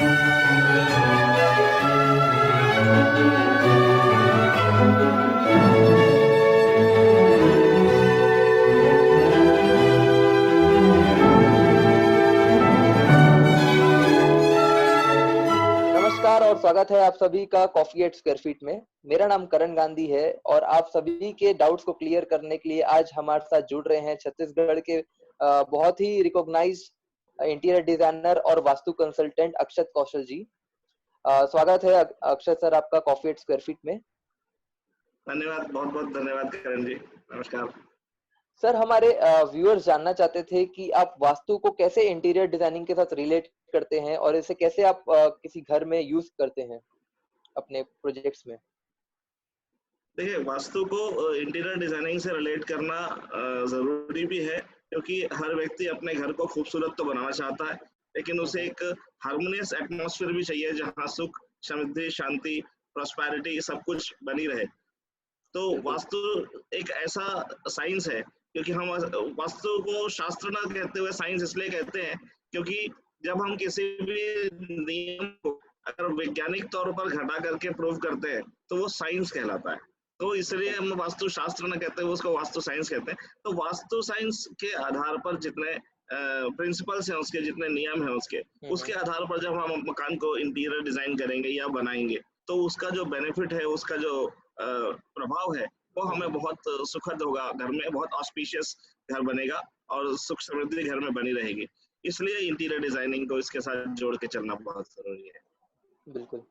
नमस्कार और स्वागत है आप सभी का कॉफी एट स्क्वायर फीट में। मेरा नाम करण गांधी है और आप सभी के डाउट्स को क्लियर करने के लिए आज हमारे साथ जुड़ रहे हैं छत्तीसगढ़ के बहुत ही रिकॉग्नाइज्ड इंटीरियर डिजाइनर और वास्तु कंसल्टेंट अक्षत कौशल जी। स्वागत है अक्षत सर आपका कॉफी एट स्क्वायर फीट में। धन्यवाद, बहुत बहुत धन्यवाद करण जी। नमस्कार सर, हमारे व्यूअर्स जानना चाहते थे कि आप वास्तु को कैसे इंटीरियर डिजाइनिंग के साथ रिलेट करते हैं और इसे कैसे आप किसी घर में यूज करते हैं अपने प्रोजेक्ट्स में। देखिए, वास्तु को इंटीरियर डिजाइनिंग से रिलेट करना जरूरी भी है, क्योंकि हर व्यक्ति अपने घर को खूबसूरत तो बनाना चाहता है, लेकिन उसे एक हार्मोनियस एटमॉस्फेयर भी चाहिए जहां सुख, समृद्धि, शांति, प्रॉस्पेरिटी सब कुछ बनी रहे। तो वास्तु एक ऐसा साइंस है, क्योंकि हम वास्तु को शास्त्र न कहते हुए साइंस इसलिए कहते हैं क्योंकि जब हम किसी भी नियम को अगर वैज्ञानिक तौर पर घटा करके प्रूव करते हैं तो वो साइंस कहलाता है। तो इसलिए हम वास्तु शास्त्र न कहते हुए उसको वास्तु साइंस कहते हैं। तो वास्तु साइंस के आधार पर जितने प्रिंसिपल्स हैं उसके, जितने नियम हैं उसके आधार पर जब हम मकान को इंटीरियर डिजाइन करेंगे या बनाएंगे तो उसका जो बेनिफिट है, उसका जो प्रभाव है वो हमें बहुत सुखद होगा। घर में बहुत ऑस्पिशियस घर बनेगा और सुख समृद्धि घर में बनी रहेगी। इसलिए इंटीरियर डिजाइनिंग को इसके साथ जोड़ के चलना बहुत जरूरी है। बिल्कुल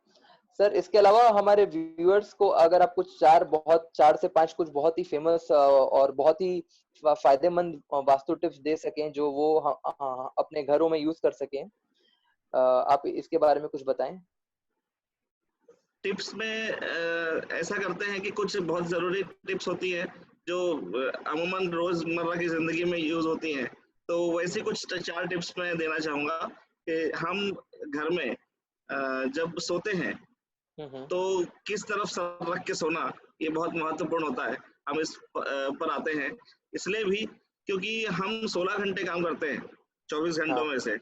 सर, इसके अलावा हमारे व्यूअर्स को अगर आप कुछ 4 से 5 कुछ बहुत ही फेमस और बहुत ही फायदेमंद वास्तु टिप्स दे सकें जो वो अपने घरों में यूज कर सकें, आप इसके बारे में कुछ बताएं। टिप्स में ऐसा करते हैं कि कुछ बहुत जरूरी टिप्स होती है जो अमूमन रोजमर्रा की जिंदगी में यूज होती हैं। तो वैसे कुछ 4 टिप्स मैं देना चाहूंगा कि हम घर में जब सोते हैं तो किस तरफ सर रख के सोना, ये बहुत महत्वपूर्ण होता है। हम इस पर आते हैं इसलिए भी क्योंकि हम 16 घंटे काम करते हैं 24 घंटों में से,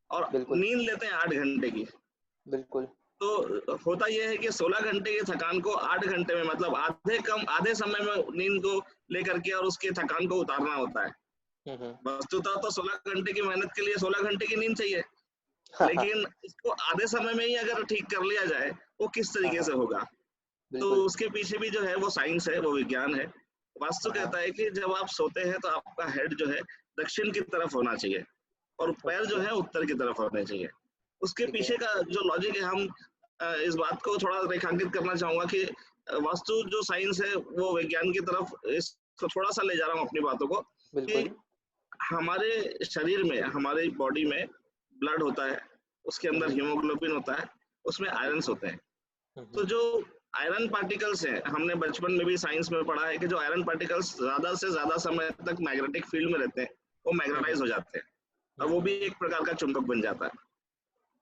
और नींद लेते हैं 8 घंटे की। बिल्कुल। तो होता यह है कि 16 घंटे की थकान को 8 घंटे में, मतलब आधे समय में नींद को लेकर के और उसकी थकान को उतारना होता है। वस्तुतः तो 16 घंटे की मेहनत के लिए 16 घंटे की नींद चाहिए, लेकिन इसको आधे समय में ही अगर ठीक कर लिया जाए वो किस तरीके से होगा। तो उसके पीछे भी जो है वो साइंस है, वो विज्ञान है। वास्तु कहता है कि जब आप सोते हैं तो आपका हेड जो है दक्षिण की तरफ होना चाहिए और पैर जो है उत्तर की तरफ होने चाहिए। उसके पीछे का जो लॉजिक है, हम इस बात को थोड़ा रेखांकित करना चाहूंगा कि वास्तु जो साइंस है वो विज्ञान की तरफ इसको थोड़ा सा ले जा रहा हूँ अपनी बातों को, कि हमारे शरीर में, हमारी बॉडी में ब्लड होता है, उसके अंदर हीमोग्लोबिन होता है, उसमें आयरन्स होते हैं। तो जो आयरन पार्टिकल्स हैं, हमने बचपन में भी साइंस में पढ़ा है कि जो आयरन पार्टिकल्स ज्यादा से ज्यादा समय तक मैग्नेटिक फील्ड में रहते हैं वो मैग्नेटाइज हो जाते हैं और वो भी एक प्रकार का चुंबक बन जाता है।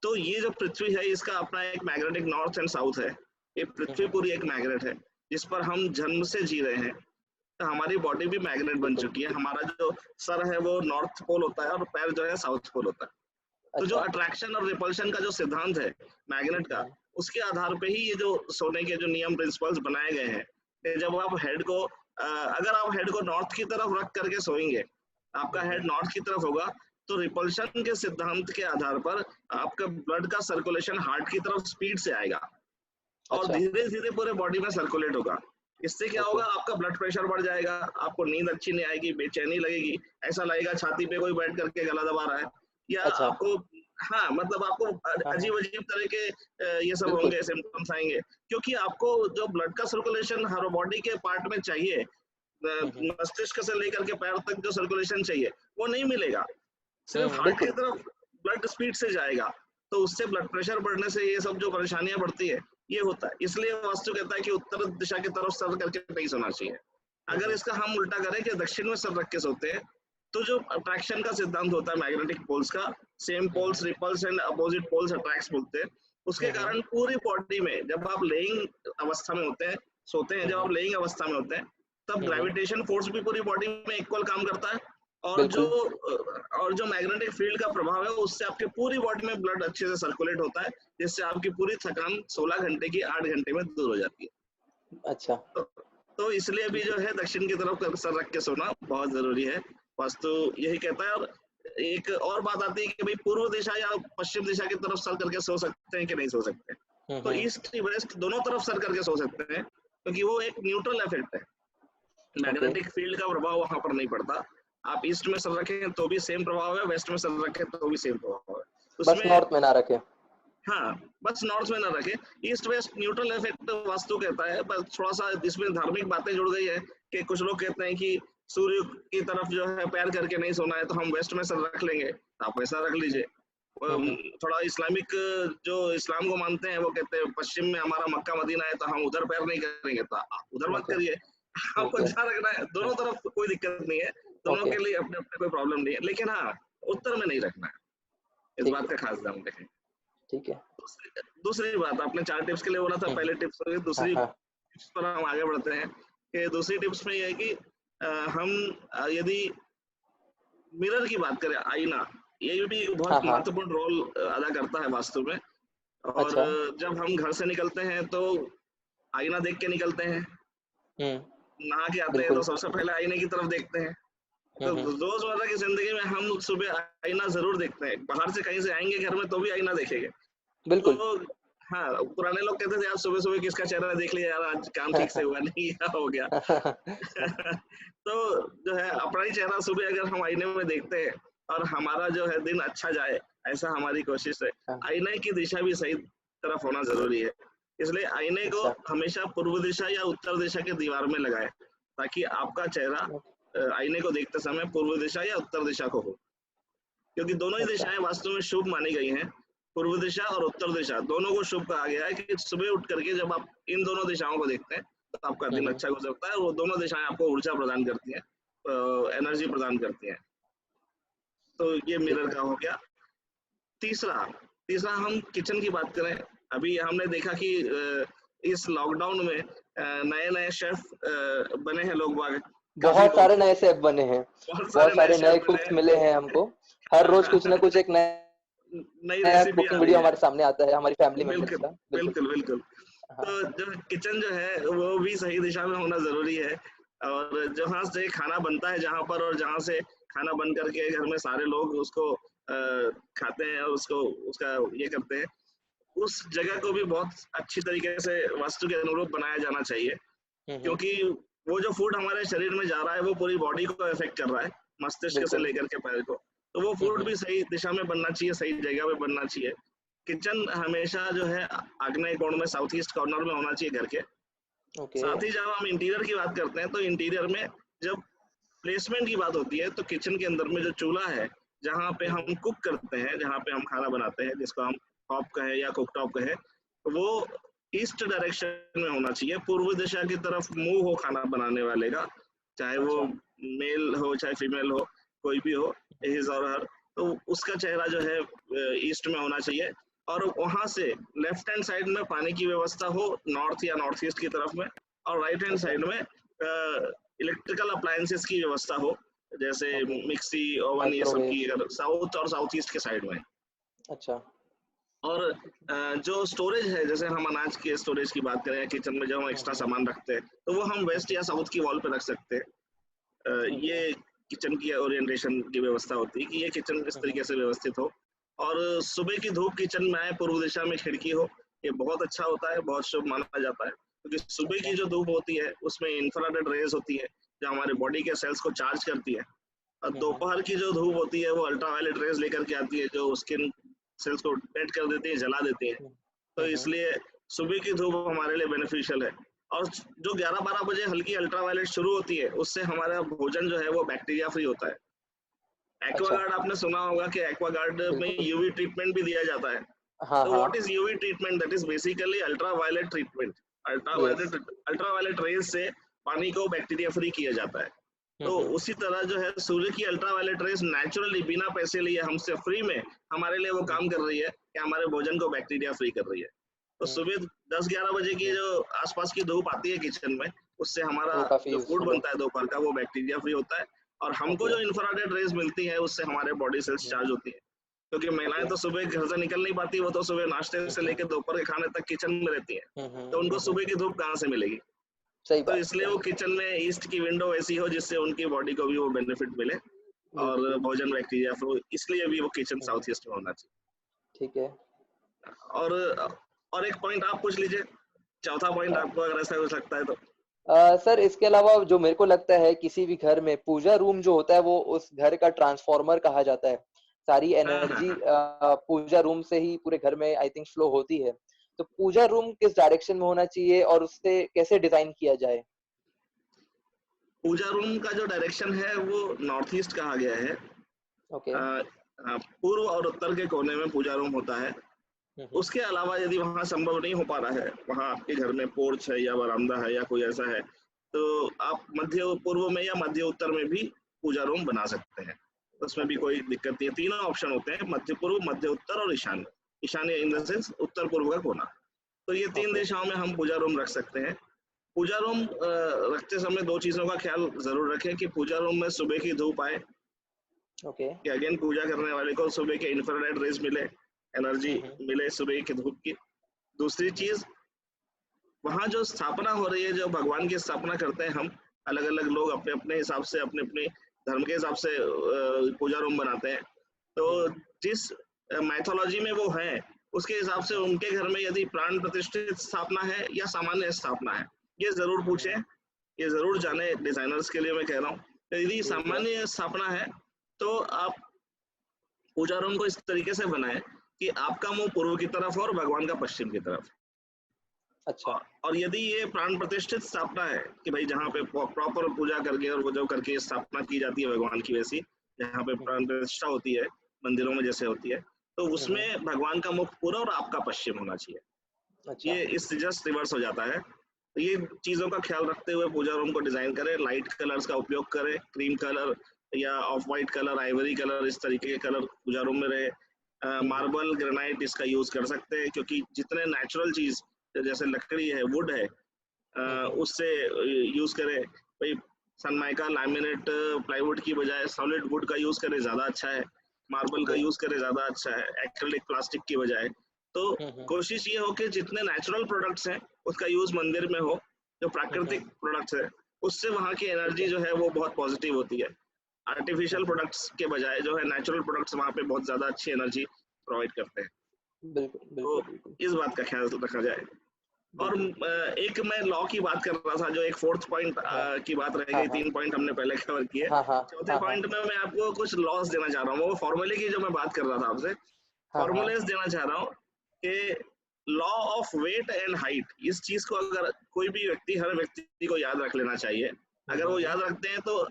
तो ये जो पृथ्वी है इसका अपना एक मैग्नेटिक नॉर्थ एंड साउथ है। ये पृथ्वी पूरी एक मैग्नेट है जिस पर हम जन्म से जी रहे हैं। तो हमारी बॉडी भी मैग्नेट बन चुकी है। हमारा जो सर है वो नॉर्थ पोल होता है और पैर जो है साउथ पोल होता है। तो जो अट्रैक्शन और रिपल्शन का जो सिद्धांत है मैग्नेट का, उसके आधार पे ही ये जो सोने के जो नियम प्रिंसिपल्स बनाए गए हैं कि जब आप हेड को अगर आप हेड को नॉर्थ की तरफ रख करके सोएंगे, आपका हेड नॉर्थ की तरफ होगा, तो रिपल्शन के सिद्धांत के आधार पर आपका ब्लड का सर्कुलेशन हार्ट की तरफ स्पीड से आएगा और धीरे धीरे पूरे बॉडी में सर्कुलेट होगा। इससे क्या होगा, आपका ब्लड प्रेशर बढ़ जाएगा, आपको नींद अच्छी नहीं आएगी, बेचैनी लगेगी, ऐसा लगेगा छाती पे कोई बैठ करके गला दबा रहा है, या आपको मतलब आपको अजीब अजीब तरह के ये सब होंगे, सिम्टम्स आएंगे, क्योंकि आपको जो ब्लड का सर्कुलेशन हर बॉडी के पार्ट में चाहिए, मस्तिष्क से लेकर के पैर तक जो सर्कुलेशन चाहिए वो नहीं मिलेगा। सिर्फ हार्ट की तरफ ब्लड स्पीड से जाएगा, तो उससे ब्लड प्रेशर बढ़ने से ये सब जो परेशानियां बढ़ती है ये होता है। इसलिए वास्तु कहता है कि उत्तर दिशा की तरफ सर करके नहीं सोना चाहिए। अगर इसका हम उल्टा करें कि दक्षिण में सर रख के सोते हैं, तो जो अट्रैक्शन का सिद्धांत होता है मैग्नेटिक पोल्स का, same poles repels and opposite poles attracts बोलते हैं, उसके कारण पूरी बॉडी में जब आप लेइंग अवस्था में होते हैं, सोते हैं, जब आप लेइंग अवस्था में होते हैं, तब ग्रेविटेशन फोर्स भी पूरी बॉडी में इक्वल काम करता है और जो मैग्नेटिक फील्ड का प्रभाव है उससे आपके पूरी बॉडी में ब्लड अच्छे से सर्कुलेट होता है, जिससे आपकी पूरी थकान 16 घंटे की 8 घंटे में दूर हो जाती है। अच्छा। तो इसलिए भी जो है दक्षिण की तरफ सर रख के सोना बहुत जरूरी है, वास्तु यही कहता है। और एक और बात आती है कि भाई पूर्व दिशा या पश्चिम दिशा की तरफ सर करके सो सकते हैं कि नहीं सो सकते। तो ईस्ट वेस्ट दोनों तरफ सर करके सो सकते हैं, क्योंकि वो एक न्यूट्रल इफेक्ट है, मैग्नेटिक फील्ड का प्रभाव वहां पर नहीं पड़ता। आप ईस्ट में सर रखें तो भी सेम प्रभाव है, वेस्ट में सर रखें तो भी सेम प्रभाव है। बस नॉर्थ में ना रखें। हाँ, बस नॉर्थ में ना रखें। East west neutral effect vastu कहता है, बस थोड़ा सा इसमें धार्मिक बातें जुड़ गई है कि कुछ लोग कहते हैं कि सूर्य की तरफ जो है पैर करके नहीं सोना है, तो हम वेस्ट में सर रख लेंगे, तो आप वैसा रख लीजिए। थोड़ा इस्लामिक जो इस्लाम को मानते हैं वो कहते हैं पश्चिम में हमारा मक्का मदीना है, तो हम उधर पैर नहीं करेंगे, तो आप उधर मत करिए, आपको जहाँ रखना है। दोनों तरफ कोई दिक्कत नहीं है, दोनों के लिए अपने अपने कोई प्रॉब्लम नहीं है, लेकिन हाँ उत्तर में नहीं रखना है, इस बात का खास ध्यान रखें। ठीक है। दूसरी बात, आपने 4 टिप्स के लिए बोला था, पहले टिप्स हो गई, दूसरी टिप्स पर हम आगे बढ़ते हैं कि दूसरी टिप्स में यह है कि हम यदि मिरर की बात करें, आईना, ये भी बहुत महत्वपूर्ण रोल अदा करता है वास्तु में। और जब हम घर से निकलते हैं तो आईना देख के निकलते हैं, नहा के आते हैं तो सबसे पहले आईने की तरफ देखते हैं। तो रोजमर्रा की जिंदगी में हम सुबह आईना जरूर देखते हैं, बाहर से कहीं से आएंगे घर में तो भी आईना देखेंगे। बिल्कुल। तो हाँ, पुराने लोग कहते थे यार सुबह सुबह किसका चेहरा देख लिया यार, आज काम ठीक से हुआ नहीं, हो गया। तो जो है अपना ही चेहरा सुबह अगर हम आईने में देखते हैं और हमारा जो है दिन अच्छा जाए, ऐसा हमारी कोशिश है। आईने की दिशा भी सही तरफ होना जरूरी है, इसलिए आईने को हमेशा पूर्व दिशा या उत्तर दिशा के दीवार में लगाए, ताकि आपका चेहरा आईने को देखते समय पूर्व दिशा या उत्तर दिशा को हो, क्योंकि दोनों ही दिशाएं वास्तु में शुभ मानी गई हैं। पूर्व दिशा और उत्तर दिशा दोनों को शुभ कहा गया है कि सुबह उठ करके जब आप इन दोनों दिशाओं को देखते हैं तो आपका दिन अच्छा गुजरता है। वो दोनों दिशाएं आपको ऊर्जा प्रदान करती हैं, एनर्जी प्रदान करती हैं। तो ये मिरर का हो गया। तीसरा हम किचन की बात करें। अभी हमने देखा कि इस लॉकडाउन में नए नए शेफ बने हैं लोग बाग, बहुत सारे नए शेफ बने हैं, बहुत सारे नए कुक्स मिले हैं हमको। हर रोज कुछ ना कुछ एक नई रेसिपी वीडियो हमारे सामने आता है हमारी फैमिली में। बिल्कुल। तो जो किचन जो है वो भी सही दिशा में होना जरूरी है, और जहाँ से खाना बनता है, जहाँ पर और जहाँ से खाना बन करके घर में सारे लोग उसको खाते हैं और उसका ये करते हैं, उस जगह को भी बहुत अच्छी तरीके से वास्तु के अनुरूप बनाया जाना चाहिए, क्योंकि वो जो फूड हमारे शरीर में जा रहा है वो पूरी बॉडी को इफेक्ट कर रहा है, मस्तिष्क से लेकर के पैर को। तो वो फूड भी सही दिशा में बनना चाहिए, सही जगह पे बनना चाहिए। किचन हमेशा जो है आग्नेय कोण में, साउथ ईस्ट कॉर्नर में होना चाहिए घर के। साथ ही जब हम इंटीरियर की बात करते हैं तो इंटीरियर में जब प्लेसमेंट की बात होती है तो किचन के अंदर में जो चूल्हा है, जहाँ पे हम कुक करते हैं, जहाँ पे हम खाना बनाते हैं, जिसको हम टॉप कहे या कुक टॉप कहे, वो ईस्ट डायरेक्शन में होना चाहिए। पूर्व दिशा की तरफ मुंह हो खाना बनाने वाले का, चाहे वो मेल हो चाहे फीमेल हो, कोई भी हो, हिज और हर, तो उसका चेहरा जो है ईस्ट में होना चाहिए। और वहां से लेफ्ट हैंड साइड में पानी की व्यवस्था हो नॉर्थ या नॉर्थ ईस्ट की तरफ में, और राइट हैंड साइड में इलेक्ट्रिकल अप्लायंसेस की व्यवस्था हो, जैसे मिक्सी, ओवन, ये सब की साउथ और साउथ ईस्ट के साइड में। अच्छा। और जो स्टोरेज है, जैसे हम अनाज के स्टोरेज की बात करें, किचन में जब हम एक्स्ट्रा सामान रखते हैं तो वो हम वेस्ट या साउथ की वॉल पे रख सकते हैं। ये किचन की ओरिएंटेशन की व्यवस्था होती है कि ये किचन इस तरीके से व्यवस्थित हो। और सुबह की धूप किचन में आए, पूर्व दिशा में खिड़की हो, ये बहुत अच्छा होता है, बहुत शुभ माना जाता है, क्योंकि सुबह की जो धूप होती है उसमें इंफ्रारेड रेज होती है जो हमारे बॉडी के सेल्स को चार्ज करती है, और दोपहर की जो धूप होती है वो अल्ट्रावायलेट रेज लेकर के आती है जो स्किन सेल्स को डेड कर देती है, जला देती है। तो इसलिए सुबह की धूप हमारे लिए बेनिफिशियल है। और जो 11-12 बजे हल्की अल्ट्रावायलेट शुरू होती है, उससे हमारा भोजन जो है वो बैक्टीरिया फ्री होता है। एक्वागार्ड आपने सुना होगा कि एक्वागार्ड में यूवी ट्रीटमेंट भी दिया जाता है। तो what is UV treatment? That is basically ultraviolet treatment. Ultraviolet rays से पानी को बैक्टीरिया फ्री किया जाता है। तो उसी तरह जो है सूर्य की अल्ट्रावायलेट रेज नेचुरली बिना पैसे लिए हमसे फ्री में हमारे लिए वो काम कर रही है कि हमारे भोजन को बैक्टीरिया फ्री कर रही है। तो सुबह 10-11 बजे की जो आसपास की धूप आती है किचन में, उससे हमारा जो फूड बनता है दोपहर का वो बैक्टीरिया फ्री होता है, और हमको जो इंफ्रारेड रेज मिलती है उससे हमारे बॉडी सेल्स चार्ज होती है, क्योंकि महिलाएं तो सुबह घर से निकल नहीं पाती, वो तो सुबह नाश्ते से लेकर दोपहर के खाने तक किचन में रहती है, तो उनको सुबह की धूप कहाँ से मिलेगी। सही तो बात, इसलिए वो किचन में ईस्ट की विंडो ऐसी हो जिससे उनकी बॉडी को भी वो बेनिफिट मिले और भोजन बैक्टीरिया फ्लो, इसलिए भी वो किचन साउथ ईस्ट में होना चाहिए। ठीक है। और एक पॉइंट आप पूछ लीजिए, चौथा पॉइंट आपको अगर ऐसा कुछ लगता है तो। सर इसके अलावा जो मेरे को लगता है किसी भी घर में पूजा रूम जो होता है वो उस घर का ट्रांसफॉर्मर कहा जाता है। सारी एनर्जी पूजा रूम से ही पूरे घर में आई थिंक फ्लो होती है। तो पूजा रूम किस डायरेक्शन में होना चाहिए और उससे कैसे डिजाइन किया जाए? पूजा रूम का जो डायरेक्शन है वो नॉर्थ ईस्ट कहा गया है। ओके। पूर्व और उत्तर के कोने में पूजा रूम होता है। उसके अलावा यदि वहां संभव नहीं हो पा रहा है, वहां आपके घर में पोर्च है या बरामदा है या कोई ऐसा है, तो आप मध्य पूर्व में या मध्य उत्तर में भी पूजा रूम बना सकते हैं, उसमें भी कोई दिक्कत नहीं है। तीनों ऑप्शन होते हैं, मध्य पूर्व, मध्य उत्तर और ईशान्य। ईशान्य इन द सेंस उत्तर पूर्व का कोना। तो ये तीन दिशाओं में हम पूजा रूम रख सकते हैं। पूजा रूम रखते समय दो चीजों का ख्याल जरूर रखें कि पूजा रूम में सुबह की धूप आए, कि अगेन पूजा करने वाले को सुबह के इंफ्रारेड रेज मिले, एनर्जी मिले सुबह की धूप की। दूसरी चीज, वहां जो स्थापना हो रही है, जो भगवान की स्थापना करते हैं हम, अलग अलग लोग अपने अपने हिसाब से, अपने अपने धर्म के हिसाब से पूजा रूम बनाते हैं। तो जिस मैथोलॉजी में वो है उसके हिसाब से उनके घर में यदि प्राण प्रतिष्ठित स्थापना है या सामान्य स्थापना है, ये जरूर पूछें, ये जरूर जाने डिजाइनर्स के लिए मैं कह रहा हूँ। तो यदि सामान्य स्थापना है तो आप पूजा रूम को इस तरीके से बनाएं कि आपका मुंह पूर्व की तरफ और भगवान का पश्चिम की तरफ। अच्छा। और यदि ये प्राण प्रतिष्ठित स्थापना है कि भाई जहाँ पे प्रॉपर पूजा करके और वो जो करके स्थापना की जाती है भगवान की, वैसी जहाँ पे प्राण प्रतिष्ठा होती है मंदिरों में जैसे होती है, तो उसमें भगवान का मुख पूर्व और आपका पश्चिम होना चाहिए। अच्छा। ये इस जस्ट रिवर्स हो जाता है। तो ये चीजों का ख्याल रखते हुए पूजा रूम को डिजाइन करें। लाइट कलर्स का उपयोग करें, क्रीम कलर या of white colour, Ivory colour, इस तरीके के कलर पूजा रूम में रहे। मार्बल, ग्रेनाइट इसका यूज कर सकते हैं, क्योंकि जितने नेचुरल चीज जैसे लकड़ी है, वुड है, उससे यूज करें। भाई सनमाइका, लैमिनेट, प्लाईवुड की बजाय सॉलिड वुड का यूज करें, ज्यादा अच्छा है। मार्बल का यूज करें, ज्यादा अच्छा है, एक्रिलिक प्लास्टिक की बजाय। तो कोशिश ये हो कि जितने नेचुरल प्रोडक्ट्स हैं उसका यूज मंदिर में हो, जो प्राकृतिक प्रोडक्ट्स है उससे वहाँ की एनर्जी जो है वो बहुत पॉजिटिव होती है। आर्टिफिशियल प्रोडक्ट्स के बजाय जो है नेचुरल प्रोडक्ट्स वहाँ पे बहुत ज्यादा अच्छी एनर्जी प्रोवाइड करते हैं। बिल्कुल तो इस बात का ख्याल रखा जाए। और एक मैं लॉ की बात कर रहा था, जो एक फोर्थ पॉइंट की बात रह गई। 3 पॉइंट हमने पहले कवर किए। चौथे पॉइंट में मैं आपको कुछ लॉस देना चाह रहा हूँ। वो फॉर्मूले की जो मैं बात कर रहा था आपसे, फॉर्मूलेस देना चाह रहा हूँ कि law of weight and height, इस चीज को अगर कोई भी व्यक्ति, हर व्यक्ति को याद रख लेना चाहिए। अगर वो याद रखते हैं तो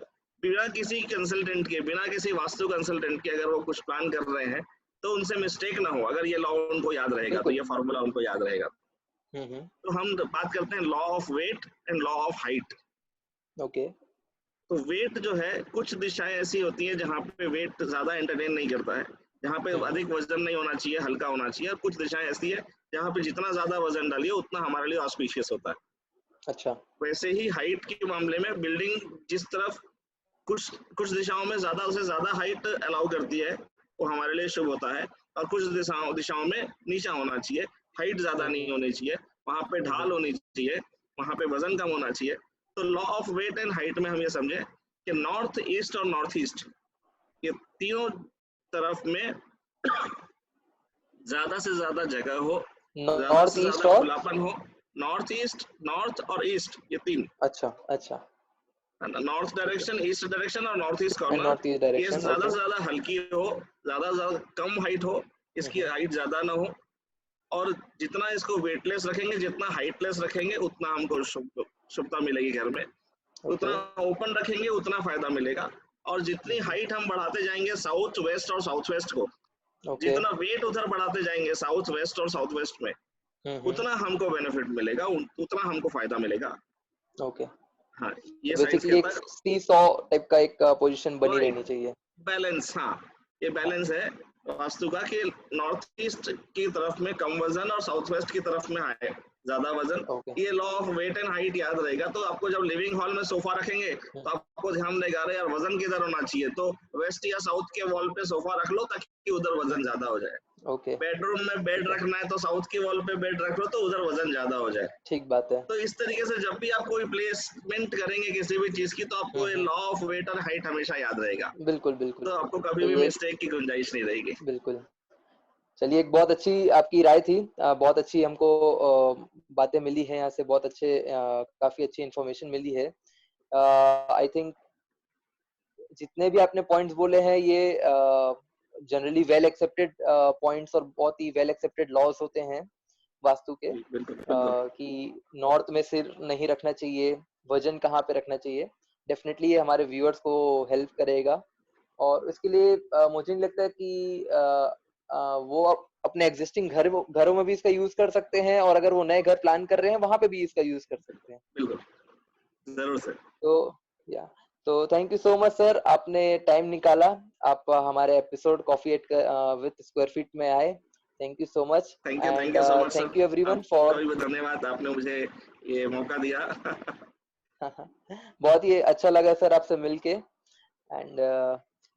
बिना किसी कंसल्टेंट के, बिना किसी वास्तु कंसल्टेंट के अगर वो कुछ प्लान कर रहे हैं तो उनसे मिस्टेक ना हो। अगर ये लॉ उनको याद रहेगा तो ये फॉर्मूला उनको याद रहेगा। तो हम बात करते हैं law of weight and law of height. Okay. तो वेट जो है, कुछ दिशाएं ऐसी होती हैं जहाँ पे वेट ज्यादा एंटरटेन नहीं करता है, जहाँ पे अधिक वजन नहीं होना चाहिए, हल्का होना चाहिए। और कुछ दिशाएं ऐसी है जहाँ पे जितना ज्यादा वजन डालिए उतना हमारे लिए ऑस्पिशियस होता है। अच्छा। वैसे ही हाइट के मामले में, बिल्डिंग जिस तरफ कुछ दिशाओं में ज्यादा से ज्यादा हाइट अलाउ करती है वो हमारे लिए शुभ होता है, और कुछ दिशाओं में नीचा होना चाहिए, हाइट ज्यादा नहीं होनी चाहिए, वहां पे ढाल होनी चाहिए, वहां पे वजन कम होना चाहिए। तो law of weight and height में हम ये समझे कि नॉर्थ ईस्ट और नॉर्थ ईस्ट, ये तीनों तरफ में ज्यादा से ज्यादा जगह हो, ज्यादा से ज्यादा खुलापन हो। नॉर्थ ईस्ट, नॉर्थ और ईस्ट, ये तीन। अच्छा अच्छा। नॉर्थ डायरेक्शन, ईस्ट डायरेक्शन और नॉर्थ ईस्ट कॉर्नर, ये ज्यादा से ज्यादा हल्की हो, ज्यादा से ज्यादा कम हाइट हो, इसकी हाइट ज्यादा ना हो। और जितना इसको वेटलेस रखेंगे, जितना हाइटलेस रखेंगे, उतना हमको शुभता मिलेगी घर में। उतना ओपन रखेंगे उतना फायदा मिलेगा। और जितनी हाइट हम बढ़ाते जाएंगे साउथ वेस्ट और साउथ वेस्ट को, जितना वेट उधर बढ़ाते जाएंगे साउथ वेस्ट और साउथ वेस्ट में, उतना हमको बेनिफिट मिलेगा, उतना हमको फायदा मिलेगा। ओके। हाँ, ये बेसिकली एक सीसॉ टाइप का एक पोजीशन बनी रहनी चाहिए, बैलेंस। हाँ, ये बैलेंस है वास्तु का, कि नॉर्थ ईस्ट की तरफ में कम वजन और साउथ वेस्ट की तरफ में हाई ज्यादा वजन। ये law of weight and height याद रहेगा। तो आपको जब लिविंग हॉल में सोफा रखेंगे तो आपको ध्यान देगा, अरे यार वजन किधर होना चाहिए, तो वेस्ट या साउथ के वॉल पे सोफा रख लो ताकि उधर वजन ज्यादा हो जाए। बेडरूम में बेड रखना है तो साउथ की वॉल पे बेड रख लो तो उधर वजन ज्यादा हो जाए। ठीक बात है। तो इस तरीके से जब भी आप कोई प्लेसमेंट करेंगे किसी भी चीज की, तो आपको ये लॉ ऑफ वेट और हाइट हमेशा याद रहेगा। बिल्कुल बिल्कुल। तो आपको कभी भी मिस्टेक की गुंजाइश नहीं रहेगी। बिल्कुल। चलिए, एक बहुत अच्छी आपकी राय थी, बहुत अच्छी हमको बातें मिली हैं यहाँ से, बहुत अच्छे काफी अच्छी इन्फॉर्मेशन मिली है। आई थिंक जितने भी आपने पॉइंट्स बोले हैं ये जनरली वेल एक्सेप्टेड पॉइंट्स और बहुत ही वेल एक्सेप्टेड लॉज होते हैं वास्तु के, कि नॉर्थ में सिर नहीं रखना चाहिए, वजन कहाँ पे रखना चाहिए। डेफिनेटली ये हमारे व्यूअर्स को हेल्प करेगा, और इसके लिए मुझे नहीं लगता कि वो अपने एग्जिस्टिंग घरों में भी इसका यूज कर सकते हैं, और अगर वो नए घर प्लान कर रहे हैं वहां पे भी इसका यूज कर सकते हैं। बिल्कुल, जरूर सर। तो या तो thank you so much sir, आपने टाइम निकाला, आप हमारे episode coffee at with square feet में आए। Thank you so much, and thank you everyone for, धन्यवाद, आपने मुझे ये मौका दिया। बहुत ही अच्छा लगा सर आपसे मिलके, and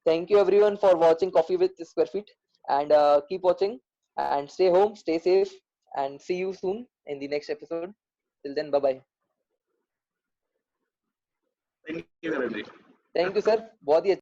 thank you everyone for watching Coffee with Square Feet, and keep watching and stay home, stay safe, and see you soon in the next episode. Till then, bye bye. Thank you, Karan ji. Thank you sir, बहुत ही